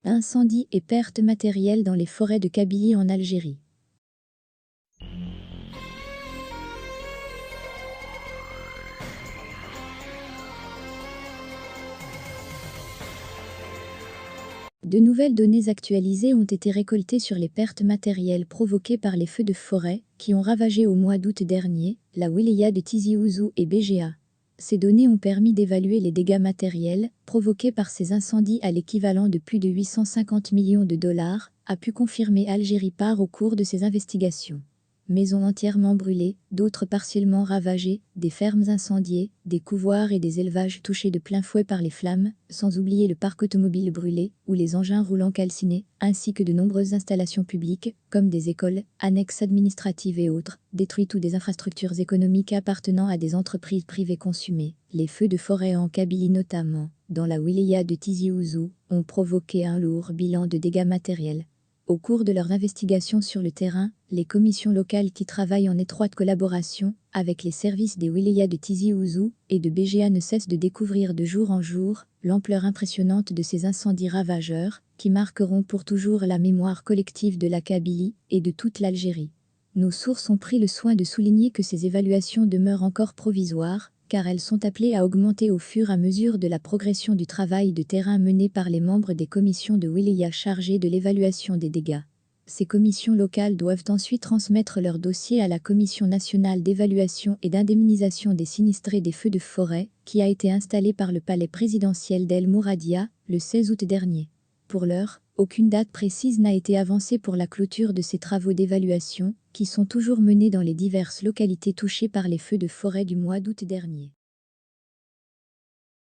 Incendies et pertes matérielles dans les forêts de Kabylie en Algérie. De nouvelles données actualisées ont été récoltées sur les pertes matérielles provoquées par les feux de forêt qui ont ravagé au mois d'août dernier la wilaya de Tizi Ouzou et Béjéa. Ces données ont permis d'évaluer les dégâts matériels provoqués par ces incendies à l'équivalent de plus de 850 millions de dollars, a pu confirmer Algérie Par au cours de ses investigations. Maisons entièrement brûlées, d'autres partiellement ravagées, des fermes incendiées, des couvoirs et des élevages touchés de plein fouet par les flammes, sans oublier le parc automobile brûlé ou les engins roulants calcinés, ainsi que de nombreuses installations publiques, comme des écoles, annexes administratives et autres, détruites ou des infrastructures économiques appartenant à des entreprises privées consumées. Les feux de forêt en Kabylie notamment, dans la wilaya de Tizi Ouzou, ont provoqué un lourd bilan de dégâts matériels. Au cours de leur investigation sur le terrain, les commissions locales qui travaillent en étroite collaboration avec les services des wilayas de Tizi Ouzou et de Béjéa ne cessent de découvrir de jour en jour l'ampleur impressionnante de ces incendies ravageurs qui marqueront pour toujours la mémoire collective de la Kabylie et de toute l'Algérie. Nos sources ont pris le soin de souligner que ces évaluations demeurent encore provisoires, car elles sont appelées à augmenter au fur et à mesure de la progression du travail de terrain mené par les membres des commissions de wilaya chargées de l'évaluation des dégâts. Ces commissions locales doivent ensuite transmettre leur dossier à la Commission nationale d'évaluation et d'indemnisation des sinistrés des feux de forêt, qui a été installée par le palais présidentiel d'El Mouradia, le 16 août dernier. Pour l'heure, aucune date précise n'a été avancée pour la clôture de ces travaux d'évaluation, qui sont toujours menés dans les diverses localités touchées par les feux de forêt du mois d'août dernier.